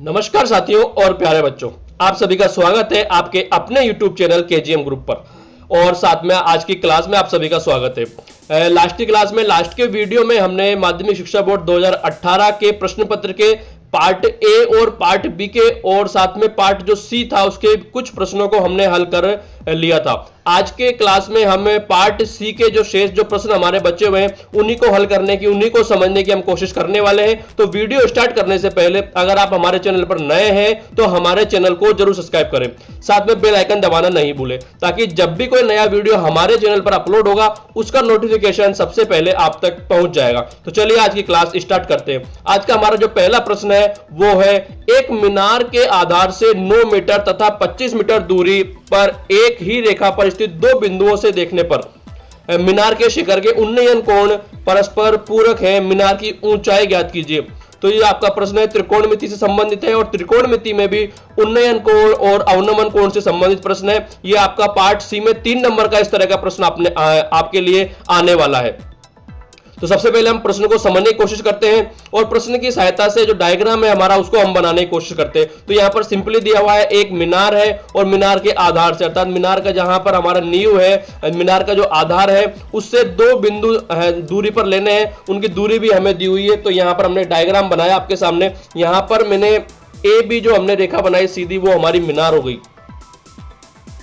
नमस्कार साथियों और प्यारे बच्चों, आप सभी का स्वागत है आपके अपने YouTube चैनल केजीएम ग्रुप पर। और साथ में आज की क्लास में आप सभी का स्वागत है। लास्ट की क्लास में, लास्ट के वीडियो में हमने माध्यमिक शिक्षा बोर्ड 2018 के प्रश्न पत्र के पार्ट ए और पार्ट बी के और साथ में पार्ट जो सी था उसके कुछ प्रश्नों को हमने हल कर लिया था। आज के क्लास में हम पार्ट सी के जो शेष जो प्रश्न हमारे बचे हुए हैं उन्हीं को हल करने की, उन्हीं को समझने की हम कोशिश करने वाले हैं। तो वीडियो स्टार्ट करने से पहले अगर आप हमारे चैनल पर नए हैं तो हमारे चैनल को जरूर सब्सक्राइब करें, साथ में बेल आइकन दबाना नहीं भूलें, ताकि जब भी कोई नया वीडियो हमारे चैनल पर अपलोड होगा उसका नोटिफिकेशन सबसे पहले आप तक पहुंच जाएगा। तो चलिए आज की क्लास स्टार्ट करते हैं। आज का हमारा जो पहला प्रश्न है वो है, एक मीनार के आधार से 9 मीटर तथा 25 मीटर दूरी पर एक ही रेखा पर स्थित दो बिंदुओं से देखने पर मीनार के शिखर के उन्नयन कोण परस्पर पूरक है, मीनार की ऊंचाई ज्ञात कीजिए। तो ये आपका प्रश्न है, त्रिकोणमिति से संबंधित है और त्रिकोणमिति में भी उन्नयन कोण और अवनमन कोण से संबंधित प्रश्न है। ये आपका पार्ट सी में 3 नंबर का इस तरह का प्रश्न आपके लिए आने वाला है। तो सबसे पहले हम प्रश्न को समझने की कोशिश करते हैं और प्रश्न की सहायता से जो डायग्राम है हमारा उसको हम बनाने की कोशिश करते हैं। तो यहाँ पर सिंपली दिया हुआ है, एक मीनार है और मीनार के आधार से, अर्थात मीनार का जहां पर हमारा नींव है, मीनार का जो आधार है उससे 2 बिंदु दूरी पर लेने हैं, उनकी दूरी भी हमें दी हुई है। तो यहाँ पर हमने डायग्राम बनाया आपके सामने। यहाँ पर मैंने ए बी जो हमने रेखा बनाई सीधी, वो हमारी मीनार हो गई।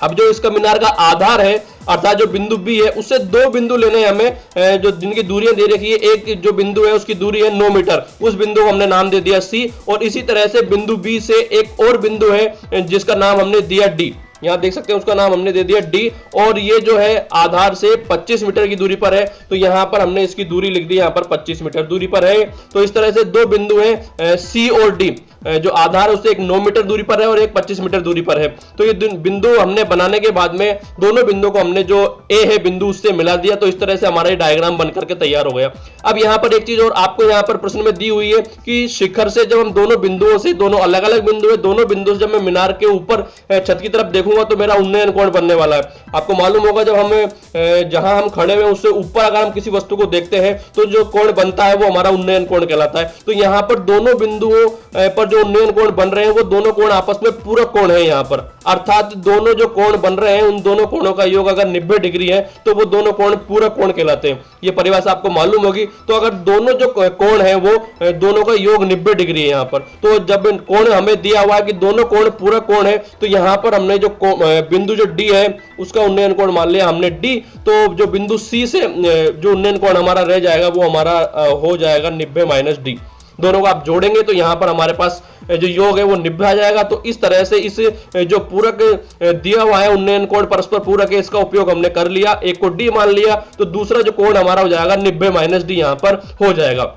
अब जो इसका मीनार का आधार है अर्थात जो बिंदु बी है उससे 2 बिंदु लेने हैं हमें, जो जिनकी दूरियां दे रखी है। एक जो बिंदु है उसकी दूरी है 9 मीटर, उस बिंदु को हमने नाम दे दिया सी। और इसी तरह से बिंदु बी से एक और बिंदु है जिसका नाम हमने दिया डी। यहां देख सकते हैं उसका नाम हमने दे दिया डी। और ये जो है आधार से 25 मीटर की दूरी पर है, तो यहां पर हमने इसकी दूरी लिख दी, यहां पर 25 मीटर दूरी पर है। तो इस तरह से 2 बिंदु हैं सी और डी, जो आधार है उससे एक 9 मीटर दूरी पर है और एक 25 मीटर दूरी पर है। तो ये बिंदु हमने बनाने के बाद में दोनों बिंदुओं को हमने जो ए है बिंदु उससे मिला दिया। तो इस तरह से हमारा ये डायग्राम बनकर के तैयार हो गया। अब यहाँ पर एक चीज और आपको यहाँ पर प्रश्न में दी हुई है कि शिखर से जब हम दोनों बिंदुओं से, दोनों अलग अलग बिंदु है, दोनों बिंदु से जब मैं मीनार के ऊपर छत की तरफ देखूंगा तो मेरा उन्नयन कोण बनने वाला है। आपको मालूम होगा जब हम जहां हम खड़े हुए उससे ऊपर अगर हम किसी वस्तु को देखते हैं तो जो कोण बनता है वो हमारा उन्नयन कोण कहलाता है। तो यहाँ पर दोनों बिंदुओं पर जो उन्नयन कोण बन रहे हैं वो दोनों कोण आपस में पूरक कोण है यहाँ पर, अर्थात दोनों जो कोण बन रहे हैं उन दोनों कोणों का योग अगर 90 डिग्री है तो वो दोनों कोण पूरक कोण कहलाते हैं। ये परिभाषा आपको मालूम होगी। तो अगर दोनों जो कोण है वो दोनों का योग 90 डिग्री है यहाँ पर, तो जब कोण हमें दिया हुआ है कि दोनों कोण पूरक कोण है, तो यहाँ पर हमने जो बिंदु जो डी है उसका उन्नयन कोण मान लिया हमने डी। तो जो बिंदु सी से जो उन्नयन कोण हमारा रह जाएगा वो हमारा हो जाएगा 90 माइनस डी। दोनों को आप जोड़ेंगे तो यहां पर हमारे पास जो योग है वो 90 आ जाएगा। तो इस तरह से इस जो पूरक दिया हुआ है उन्नयन कोण परस्पर पूरक है, इसका उपयोग हमने कर लिया, एक को डी मान लिया, तो दूसरा जो कोण हमारा हो जाएगा 90 माइनस डी यहां पर हो जाएगा।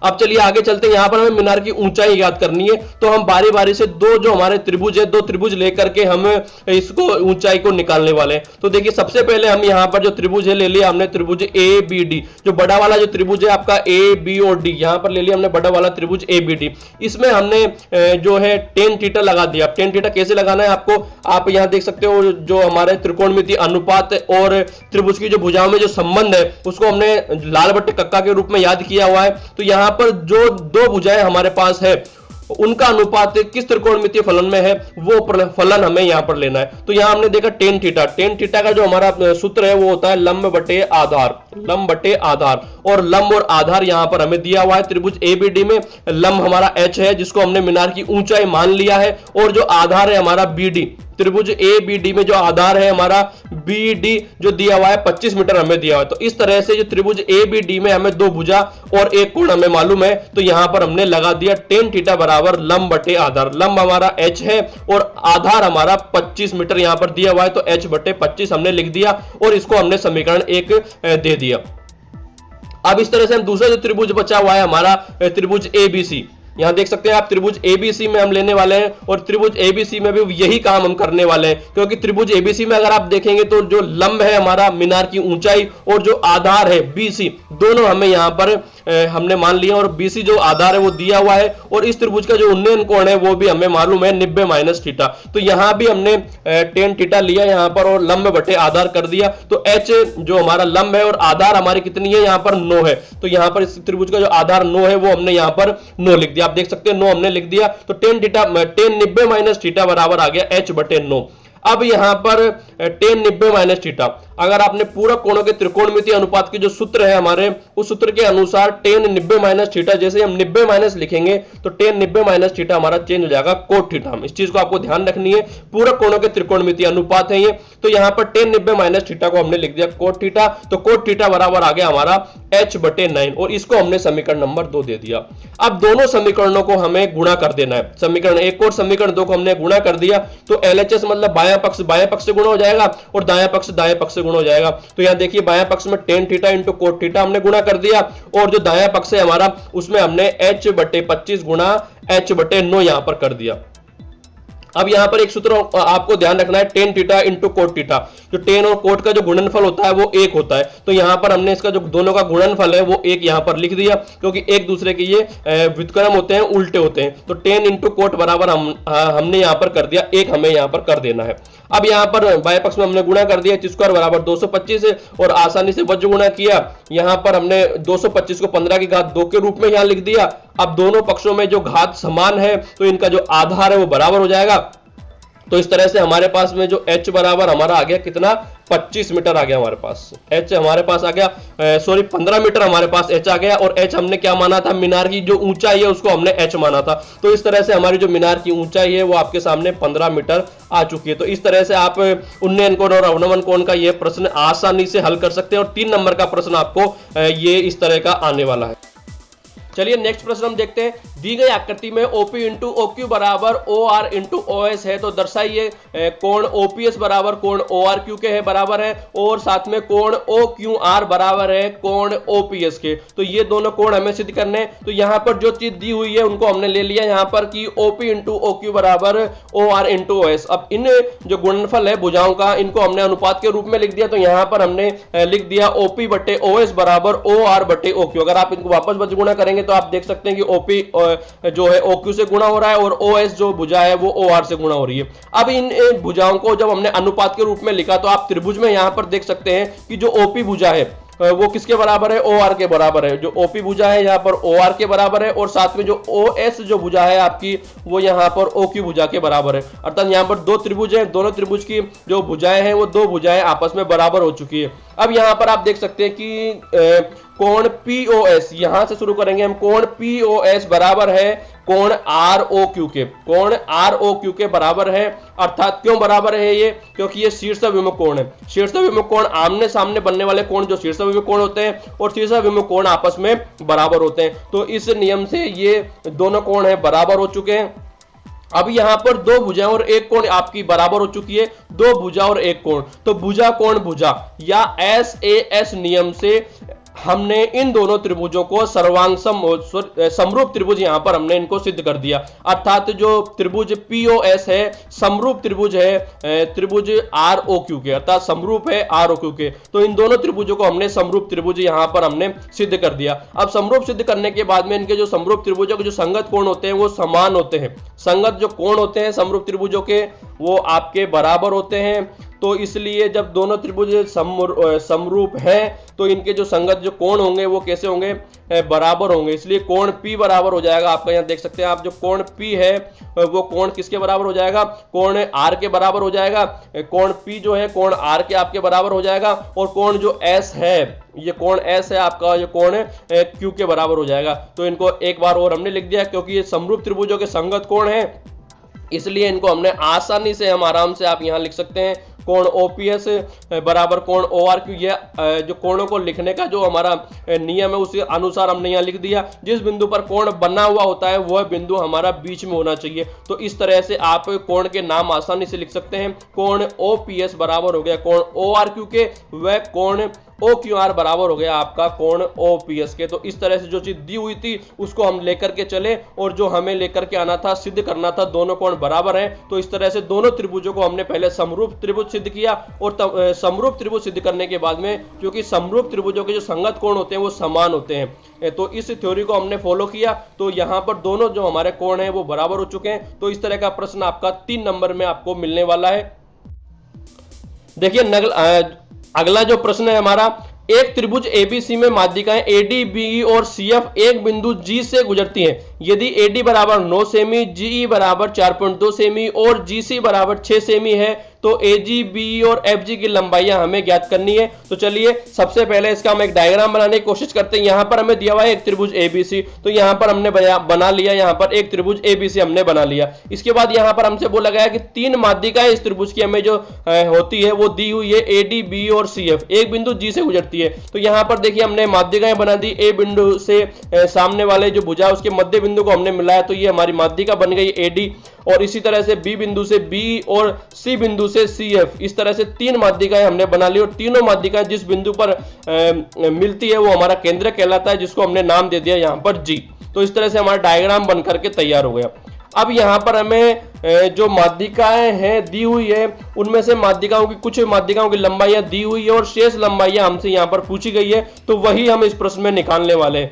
अब चलिए आगे चलते हैं। यहां पर हमें मीनार की ऊंचाई याद करनी है, तो हम बारी बारी से जो हमारे त्रिभुज है, 2 त्रिभुज लेकर के हम इसको ऊंचाई को निकालने वाले हैं। तो देखिए सबसे पहले हम यहां पर जो त्रिभुज है ले लिया हमने त्रिभुज ए बी डी। जो बड़ा वाला जो त्रिभुज है आपका ए बी और डी, यहां पर ले लिया हमने बड़ा वाला त्रिभुज ए बी डी। इसमें हमने जो है टेन थीटा लगा दिया। टेन थीटा कैसे लगाना है आपको, आप यहां देख सकते हो जो हमारे त्रिकोणमिति अनुपात और त्रिभुज की जो भुजाओं में जो संबंध है उसको हमने लाल बट्टे कक्का के रूप में याद किया हुआ है। तो यहां पर जो 2 भुजाएं हमारे पास है उनका अनुपात किस त्रिकोणमितीय फलन में है वो फलन हमें यहां पर लेना है। तो यहां हमने देखा टेन थीटा। टेन थीटा का जो हमारा सूत्र है वो होता है लंब बटे आधार, लंब बटे आधार। और लंब और आधार यहां पर हमें दिया हुआ है त्रिभुज एबीडी में। लंब हमारा h है जिसको हमने मीनार की ऊंचाई मान लिया है, और जो आधार है हमारा bd, त्रिभुज ए बी डी में जो आधार है हमारा बी डी जो दिया हुआ है 25 मीटर हमें दिया हुआ है। तो इस तरह से जो त्रिभुज ए बी डी में हमें 2 भुजा और एक कोण हमें मालूम है, तो यहां पर हमने लगा दिया टेन थीटा बराबर लंब बटे आधार। लंब हमारा h है और आधार हमारा 25 मीटर यहां पर दिया हुआ है, तो h बटे 25 हमने लिख दिया और इसको हमने समीकरण 1 दे दिया। अब इस तरह से हम दूसरा जो त्रिभुज बचा हुआ है हमारा त्रिभुज एबीसी, यहां देख सकते हैं आप त्रिभुज एबीसी में हम लेने वाले हैं, और त्रिभुज एबीसी में भी यही काम हम करने वाले हैं। क्योंकि त्रिभुज एबीसी में अगर आप देखेंगे तो जो लंब है हमारा मीनार की ऊंचाई और जो आधार है बीसी, दोनों हमें यहां पर हमने मान लिया, और बीसी जो आधार है वो दिया हुआ है, और इस त्रिभुज का जो उन्नयन कोण है वो भी हमें मालूम है 90 माइनस थीटा। तो यहां भी हमने टेन थीटा लिया यहां पर और लंब बटे आधार कर दिया। तो h जो हमारा लंब है और आधार हमारी कितनी है, यहां पर 9 है। तो यहां पर इस त्रिभुज का जो आधार 9 है वो हमने यहां पर 9 लिख दिया। आप देख सकते हैं 9 हमने लिख दिया, तो टेन 90 माइनस थीटा बराबर आ गया h/9। अब यहां पर टेन 90 माइनस थीटा, अगर आपने पूरा कोणों के त्रिकोणमितीय अनुपात के जो सूत्र है हमारे, उस सूत्र के अनुसार टेन 90 माइनस थीटा, जैसे हम 90 माइनस लिखेंगे तो टेन 90 माइनस थीटा हमारा चेंज हो जाएगा कोट थीटा। इस चीज को आपको ध्यान रखनी है, पूरा कोणों के त्रिकोणमितीय अनुपात है ये। तो यहां पर टेन 90 माइनस थीटा को हमने लिख दिया कोट थीटा, तो कोट थीटा बराबर आ गया हमारा h/9, और इसको हमने समीकरण नंबर 2 दे दिया। अब दोनों समीकरणों को हमें गुणा कर देना है, समीकरण 1 और समीकरण 2 को हमने गुणा कर दिया, तो LHS मतलब बायां पक्ष से गुणा हो जाएगा और दायां पक्ष से गुणा हो जाएगा। तो यहां देखिए बायां पक्ष में tan theta into cot theta हमने गुणा कर दिया, और जो दायां पक्ष है हमारा उसमें हमने h/25 गुणा h/9 यहां पर कर दिया। अब यहां पर एक सूत्र आपको ध्यान रखना है, tan theta into cot theta, जो टेन और कोट का जो गुणनफल होता है वो 1 होता है, तो यहां पर हमने इसका जो दोनों का गुणनफल है वो 1 यहां पर लिख दिया, क्योंकि एक दूसरे के ये व्युत्क्रम होते हैं, उल्टे होते हैं। तो टेन इंटू कोट बराबर हमने यहां पर कर दिया 1, हमें यहां पर कर देना है। अब यहां पर बाएं पक्ष में हमने गुणा कर दिया, h² बराबर 225 है, और आसानी से वज्र गुणा किया, यहां पर हमने 225 को 15 की घात 2 के रूप में यहां लिख दिया। अब दोनों पक्षों में जो घात समान है तो इनका जो आधार है वो बराबर हो जाएगा। तो इस तरह से हमारे पास में जो h बराबर हमारा आ गया कितना, 25 मीटर आ गया हमारे पास, h हमारे पास आ गया, 15 मीटर हमारे पास h आ गया, और h हमने क्या माना था, मीनार की जो ऊंचाई है उसको हमने h माना था। तो इस तरह से हमारी जो मीनार की ऊंचाई है वो आपके सामने 15 मीटर आ चुकी है। तो इस तरह से आप उन्नयन कोण और अवनमन कोण का ये प्रश्न आसानी से हल कर सकते हैं, और 3 नंबर का प्रश्न आपको ये इस तरह का आने वाला है। चलिए नेक्स्ट प्रश्न हम देखते हैं। दी गई आकृति में OP इंटू OQ बराबर OR इंटू OS है, तो दर्शाइए कोण OPS बराबर कोण ORQ के है बराबर है, और साथ में कोण OQR बराबर है कोण OPS के। तो ये दोनों कोण हमें सिद्ध करने हैं। तो यहाँ पर जो चीज दी हुई है उनको हमने ले लिया यहाँ पर कि OP इंटू OQ बराबर OR इंटू OS। अब इन जो गुणनफल है भुजाओं का, इनको हमने अनुपात के रूप में लिख दिया, तो यहाँ पर हमने लिख दिया OP/OS बराबर OR/OQ। अगर आप इनको वापस बच गुणा करेंगे तो आप देख सकते हैं कि OP जो है OQ से गुणा हो रहा है, और OS जो भुजा है वो OR से गुणा हो रही है। अब इन भुजाओं को जब हमने अनुपात के रूप में लिखा, तो आप त्रिभुज में यहां पर देख सकते हैं कि जो OP भुजा है वो किसके बराबर है, OR के बराबर है। जो OP भुजा है यहाँ पर OR के बराबर है, और साथ में जो OS जो भुजा है आपकी वो यहाँ पर OQ भुजा के बराबर है। अर्थात यहाँ पर 2 त्रिभुज हैं, दोनों त्रिभुज की जो भुजाएं हैं वो 2 भुजाएं आपस में बराबर हो चुकी है। अब यहाँ पर आप देख सकते हैं कि कोण POS, यहां से शुरू करेंगे हम, कोण POS बराबर है कोण ROQ के, कोण ROQ के बराबर है। अर्थात क्यों बराबर है ये, क्योंकि ये शीर्षविमुख कोण है। शीर्षविमुख कोण आमने सामने बनने वाले कोण जो शीर्षविमुख कोण होते हैं, और शीर्षविमुख कोण आपस में बराबर होते हैं। तो इस नियम से ये दोनों कोण है बराबर हो चुके हैं। अब यहां पर 2 भुजाएं और 1 कोण आपकी बराबर हो चुकी है, 2 भुजा और 1 कोण। तो भुजा कोण भुजा या SAS नियम से हमने इन दोनों त्रिभुजों को समरूप त्रिभुज यहां पर हमने इनको सिद्ध कर दिया। अर्थात जो त्रिभुज POS है समरूप त्रिभुज है त्रिभुज ROQ के, अर्थात समरूप है ROQ के। तो इन दोनों त्रिभुजों को हमने समरूप त्रिभुज यहां पर हमने सिद्ध कर दिया। अब समरूप सिद्ध करने के बाद में इनके जो समरूप त्रिभुजों के जो संगत कोण होते हैं वो समान होते हैं। संगत जो कोण होते हैं समरूप त्रिभुजों के वो आपके बराबर होते हैं। तो इसलिए जब दोनों त्रिभुज समरूप हैं तो इनके जो संगत जो कोण होंगे वो कैसे होंगे, बराबर होंगे। इसलिए कोण P बराबर हो जाएगा, आपका यहाँ देख सकते हैं आप, जो कोण P है वो कोण किसके बराबर हो जाएगा, कोण R के बराबर हो जाएगा। कोण P जो है कोण R के आपके बराबर हो जाएगा, और कोण जो S है, ये कोण S है आपका, ये कोण Q के बराबर हो जाएगा। तो इनको एक बार और हमने लिख दिया, क्योंकि ये समरूप त्रिभुजों के संगत कोण है, इसलिए इनको हमने आसानी से हम आराम से आप यहां लिख सकते हैं कोण OPS बराबर कोण ORQ। ये जो कोणों को लिखने का जो हमारा नियम है उसी अनुसार हमने यहाँ लिख दिया। जिस बिंदु पर कोण बना हुआ होता है वह बिंदु हमारा बीच में होना चाहिए। तो इस तरह से आप कोण के नाम आसानी से लिख सकते हैं। कोण OPS बराबर हो गया कोण ORQ के, वह कोण OQR बराबर हो गया आपका कोण OPS के। तो इस तरह से जो चीज दी हुई थी उसको हम लेकर के चले, और जो हमें लेकर के आना था, सिद्ध करना था, दोनों कोण बराबर हैं। तो इस तरह से दोनों त्रिभुजों को हमने पहले समरूप त्रिभुज सिद्ध किया, और समरूप त्रिभुज सिद्ध करने के बाद में क्योंकि समरूप त्रिभुजों के जो संगत कोण होते हैं वो समान होते हैं, तो इस थ्योरी को हमने फॉलो किया। तो यहाँ पर दोनों जो हमारे कोण हैं वो बराबर हो चुके हैं। तो इस तरह का प्रश्न आपका 3 नंबर में आपको मिलने वाला है। देखिए अगला जो प्रश्न है हमारा, एक त्रिभुज एबीसी में माध्यिकाएं एडी, बीई और सीएफ एक बिंदु जी से गुजरती हैं। यदि एडी बराबर 9 सेमी, जीई बराबर 4.2 सेमी और जीसी बराबर 6 सेमी है तो एजी, बीई और एफजी की लंबाइयां हमें ज्ञात करनी है। तो चलिए सबसे पहले इसका हम एक डायग्राम बनाने की कोशिश करते हैं। यहां पर हमें दिया हुआ है एक त्रिभुज एबीसी, तो यहां पर हमने बना लिया, यहां पर एक त्रिभुज एबीसी हमने बना लिया। इसके बाद यहां पर हमसे बोला गया कि तीन माध्यिकाएं इस त्रिभुज की हमें जो होती है वो दी हुई है एडी, बी और सीएफ, एक बिंदु जी से गुजरती है। तो यहां पर देखिए हमने माध्यिकाएं बना दी, ए बिंदु से सामने वाले जो भुजा उसके मध्य बिंदु को हमने मिलाया, तो ये हमारी माध्यिका बन गई एडी, और इसी तरह से बी बिंदु से बी और सी बिंदु से सीएफ, इस तरह से तीन माध्यिकाएं हमने बना ली, और तीनों माध्यिकाएं जिस बिंदु पर मिलती है वो हमारा केंद्र कहलाता है, जिसको हमने नाम दे दिया यहां पर जी। तो इस तरह से हमारा डायग्राम बन करके तैयार हो गया। अब यहां पर हमें जो माध्यिकाएं हैं दी हुई है उनमें से माध्यिकाओं की कुछ माध्यिकाओं की लंबाइयां दी हुई है और शेष लंबाइयां हमसे यहां पर पूछी गई है, तो वही हम इस प्रश्न में निकालने वाले हैं।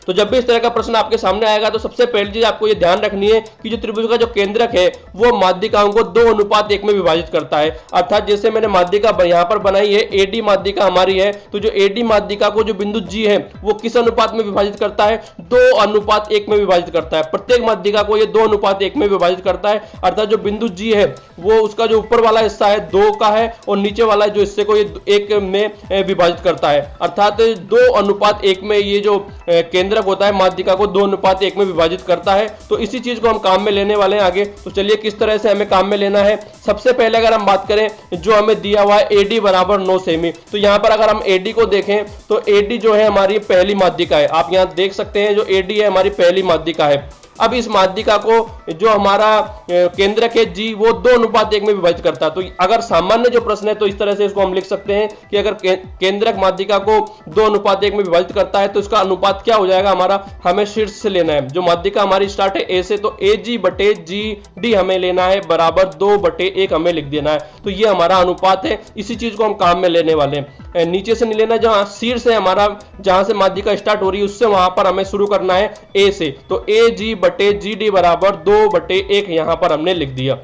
तो जब भी इस तरह का प्रश्न आपके सामने आएगा तो सबसे पहली चीज आपको ये ध्यान रखनी है कि जो त्रिभुज का जो केंद्रक है वो माध्यिकाओं को 2:1 में विभाजित करता है। अर्थात जैसे मैंने माध्यिका यहां पर बनाई है, एडी माध्यिका हमारी है, तो जो एडी माध्यिका को जो बिंदु जी है वो किस अनुपात में विभाजित करता है? 2:1 में विभाजित करता है। प्रत्येक माध्यिका को ये 2:1 में विभाजित करता है। अर्थात जो बिंदु जी है वो उसका जो ऊपर वाला हिस्सा है 2 का है और नीचे वाला जो हिस्से को ये 1 में विभाजित करता है। अर्थात 2:1 में ये जो केंद्र होता है माध्यिका को 2:1 में विभाजित करता है। तो इसी चीज को हम काम में लेने वाले हैं आगे। तो चलिए किस तरह से हमें काम में लेना है। सबसे पहले अगर हम बात करें जो हमें दिया हुआ है एडी बराबर 9 सेमी, तो यहां पर अगर हम एडी को देखें तो एडी जो है हमारी पहली माध्यिका है। आप यहां देख सकते हैं जो एडी है हमारी पहली माध्यिका है। अब इस माध्यिका को जो हमारा केंद्रक है जी वो 2:1 में विभाजित करता है। तो अगर सामान्य जो प्रश्न है तो इस तरह से इसको हम लिख सकते हैं कि अगर केंद्रक माध्यिका को 2:1 में विभाजित करता है तो इसका अनुपात क्या हो जाएगा हमारा, हमें शीर्ष से लेना है। जो माध्यिका हमारी स्टार्ट है ए से, तो ए जी बटे जी डी हमें लेना है बराबर 2/1 हमें लिख देना है। तो ये हमारा अनुपात है, इसी चीज को हम काम में लेने वाले हैं। नीचे से नहीं लेना, जहां शीर्ष है हमारा, जहां से माध्यिका स्टार्ट हो रही है उससे वहां पर हमें शुरू करना है ए से। तो ए जी बटे जी डी बराबर 2/1 यहां पर हमने लिख दिया।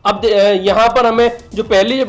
अब यहां पर हमें जो पहली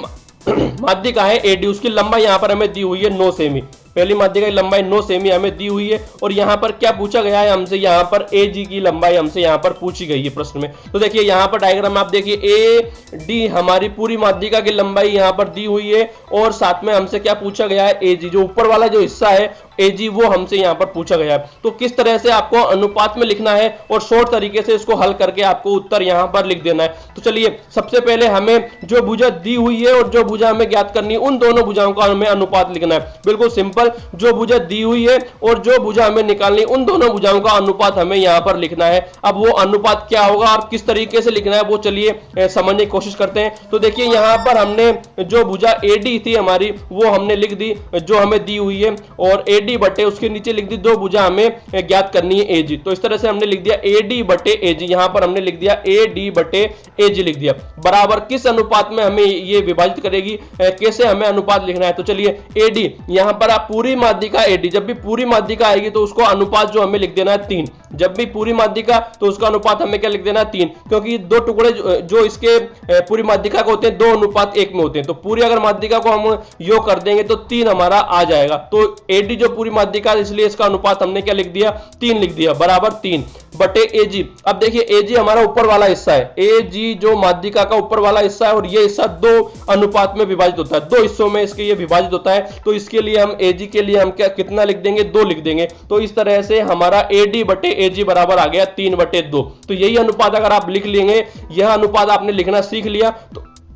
माध्यिका है एडी उसकी लंबाई यहां पर हमें दी हुई है 9 सेमी। पहली माध्यिका की लंबाई 9 सेमी हमें दी हुई है और यहां पर क्या पूछा गया है हमसे, यहां पर ए जी की लंबाई हमसे यहां पर पूछी गई है प्रश्न में। तो देखिए यहां पर डायग्राम आप देखिए, ए डी हमारी पूरी माध्यिका की लंबाई यहां पर दी हुई है और साथ में हमसे क्या पूछा गया है, ए जी, जो ऊपर वाला जो हिस्सा है ए जी वो हमसे यहां पर पूछा गया है। तो किस तरह से आपको अनुपात में लिखना है और शॉर्ट तरीके से इसको हल करके आपको उत्तर यहां पर लिख देना है। तो चलिए सबसे पहले हमें जो भुजा दी हुई है और जो भुजा हमें ज्ञात करनी है उन दोनों भुजाओं का हमें अनुपात लिखना है। बिल्कुल सिंपल, जो भुजा दी हुई है और जो भुजा हमें निकालनी है उन दोनों भुजाओं का अनुपात हमें यहां पर लिखना है। अब वो अनुपात क्या होगा और किस तरीके से लिखना है वो चलिए समझने की कोशिश करते हैं। तो देखिए यहां पर हमने जो भुजा एडी थी हमारी वो हमने लिख दी जो हमें दी हुई है, और एडी बटे उसके नीचे लिख दी दो भुजा हमें ज्ञात करनी है एजी। तो इस तरह से हमने लिख दिया एडी बटे एजी, यहां पर हमने लिख दिया एडी बटे एजी लिख दिया। बराबर किस अनुपात में हमें ये विभाजित करेगी, कैसे हमें अनुपात लिखना है। तो चलिए एडी, यहां पर आप पूरी माध्यिका एडी, जब भी पूरी माध्यिका आएगी तो उसको अनुपात जो हमें लिख देना है 3। जब भी पूरी माध्यिका तो उसका अनुपात हमें क्या लिख देना है 3, क्योंकि दो टुकड़े जो इसके पूरी माध्यिका को होते हैं 2:1 में होते हैं। तो पूरी अगर माध्यिका को हम योग कर देंगे तो 3 हमारा आ जाएगा। तो एडी जो पूरी माध्यिका, इसलिए इसका अनुपात हमने क्या लिख दिया 3 लिख दिया बराबर 3 बटे एजी। अब देखिए एजी हमारा ऊपर वाला हिस्सा है, एजी जो माध्यिका का ऊपर वाला हिस्सा है और ये हिस्सा 2 अनुपात में विभाजित होता है, 2 हिस्सों में इसके ये विभाजित होता है। तो इसके लिए हम एजी के लिए हम क्या कितना लिख देंगे 2 लिख देंगे। तो इस तरह से हमारा एडी बटे एजी बराबर आ गया 3/2। तो यही अनुपात अगर आप लिख लेंगे, यह अनुपात आपने लिखना सीख लिया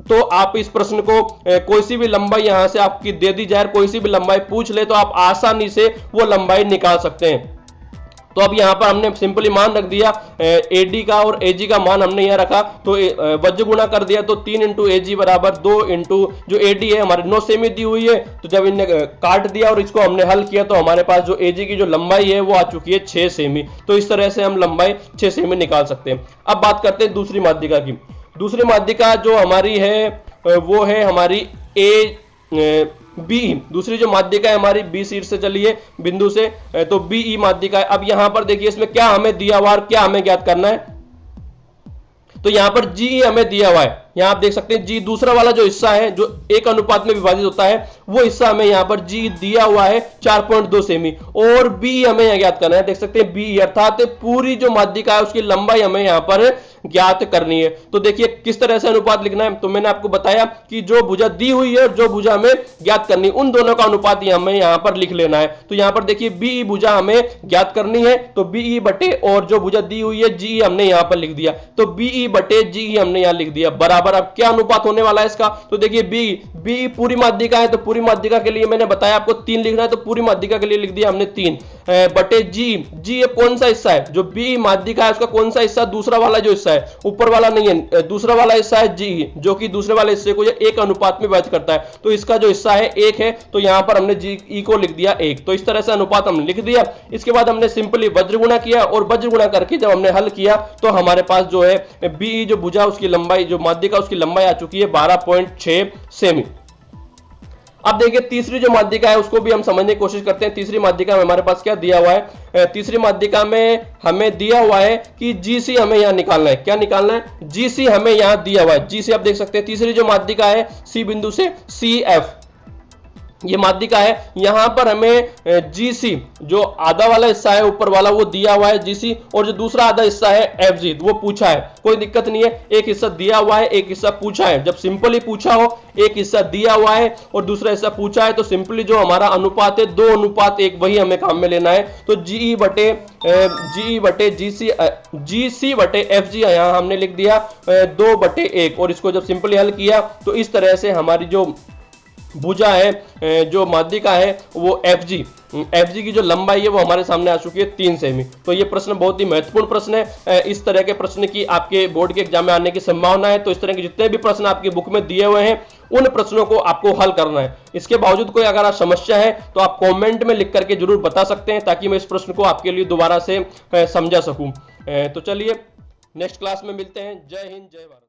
तो आप इस प्रश्न को कोई सी भी लंबाई यहां से आपकी दे दी जाए, कोई सी भी लंबाई पूछ ले तो आप आसानी से वो लंबाई निकाल सकते हैं। तो अब यहां पर हमने सिंपली मान रख दिया एडी का और एजी का मान हमने यहां रखा, तो वज्र गुणा कर दिया। तो 3 इंटू एजी बराबर 2 इंटू जो एडी है हमारी 9 सेमी दी हुई है। तो जब इन्हें काट दिया और इसको हमने हल किया तो हमारे पास जो एजी की जो लंबाई है वो आ चुकी है 6 सेमी। तो इस तरह से हम लंबाई 6 सेमी निकाल सकते हैं। अब बात करते हैं दूसरी माध्यिका की। दूसरी माध्यिका जो हमारी है वो है हमारी ए बी, दूसरी जो माध्यिका है हमारी बी शीर्ष से चलिए बिंदु से, तो बीई माध्यिका है। अब यहां पर देखिए इसमें क्या हमें दिया हुआ और क्या हमें ज्ञात करना है। तो यहां पर जी हमें दिया हुआ है, यहाँ आप देख सकते हैं जी दूसरा वाला जो हिस्सा है जो 1 अनुपात में विभाजित होता है वो हिस्सा हमें यहाँ पर जी दिया हुआ है 4.2 सेमी, और बी हमें यहाँ ज्ञात करना है। देख सकते हैं बी अर्थात पूरी जो माध्यिका है उसकी लंबाई हमें यहाँ पर ज्ञात करनी है। तो देखिए किस तरह से अनुपात लिखना है, तो मैंने आपको बताया कि जो भुजा दी हुई है और जो भुजा हमें ज्ञात करनी है उन दोनों का अनुपात हमें यहाँ पर लिख लेना है। तो यहाँ पर देखिए बी भुजा हमें ज्ञात करनी है, तो बी बटे और जो भुजा दी हुई है जी हमने यहाँ पर लिख दिया, तो बी बटे जी हमने यहाँ लिख दिया बराबर। अब क्या अनुपात होने वाला है इसका, तो देखिए बी पूरी माध्यिका है, तो पूरी माध्यिका के लिए मैंने बताया आपको 3 लिखना है, तो पूरी माध्यिका के लिए लिख दिया हमने 3 बटे जी ये कौन सा हिस्सा है, जो बी माध्यिका है उसका कौन सा हिस्सा, दूसरा वाला जो हिस्सा है, ऊपर वाला नहीं है, दूसरा वाला हिस्सा है जी, जो कि दूसरे वाले हिस्से को 1 अनुपात में विभाजित करता है। तो इसका जो हिस्सा है 1 है, तो यहां पर हमने जी ई को लिख दिया 1। तो इस तरह से अनुपात हमने लिख दिया। इसके बाद हमने सिंपली वज्र गुणा किया, और वज्र गुणा करके जब हमने हल किया तो हमारे पास जो है बी जो भुजा उसकी लंबाई जो माध्यिका उसकी लंबाई आ चुकी है 12.6 सेमी। अब देखिए तीसरी जो माध्यिका है उसको भी हम समझने की कोशिश करते हैं। तीसरी माध्यिका में हमारे पास क्या दिया हुआ है, तीसरी माध्यिका में हमें दिया हुआ है कि जीसी हमें यहां निकालना है। क्या निकालना है, जीसी हमें यहां दिया हुआ है। जीसी आप देख सकते हैं तीसरी जो माध्यिका है सी बिंदु से सी एफ ये माध्यिका है, यहां पर हमें जीसी जो आधा वाला हिस्सा है ऊपर वाला वो दिया हुआ है जीसी, और जो दूसरा आधा हिस्सा है एफजी वो पूछा है। कोई दिक्कत नहीं है, एक हिस्सा दिया हुआ है एक हिस्सा पूछा है। जब सिंपली पूछा हो, एक हिस्सा दिया हुआ है और दूसरा हिस्सा पूछा है, तो सिंपली जो हमारा अनुपात है 2:1 वही हमें काम में लेना है। तो जीई बटे जीसी बटे एफजी यहां हमने लिख दिया 2/1, और इसको जब सिंपली हल किया तो इस तरह से हमारी जो भुजा है जो माध्यिका है वो एफजी की जो लंबाई है वो हमारे सामने आ चुकी है 3 सेमी। तो ये प्रश्न बहुत ही महत्वपूर्ण प्रश्न है। इस तरह के प्रश्न की आपके बोर्ड के एग्जाम में आने की संभावना है। तो इस तरह के जितने भी प्रश्न आपकी बुक में दिए हुए हैं उन प्रश्नों को आपको हल करना है। इसके बावजूद कोई अगर समस्या है तो आप कॉमेंट में लिख करके जरूर बता सकते हैं, ताकि मैं इस प्रश्न को आपके लिए दोबारा से समझा सकूं। तो चलिए नेक्स्ट क्लास में मिलते हैं। जय हिंद जय भारत।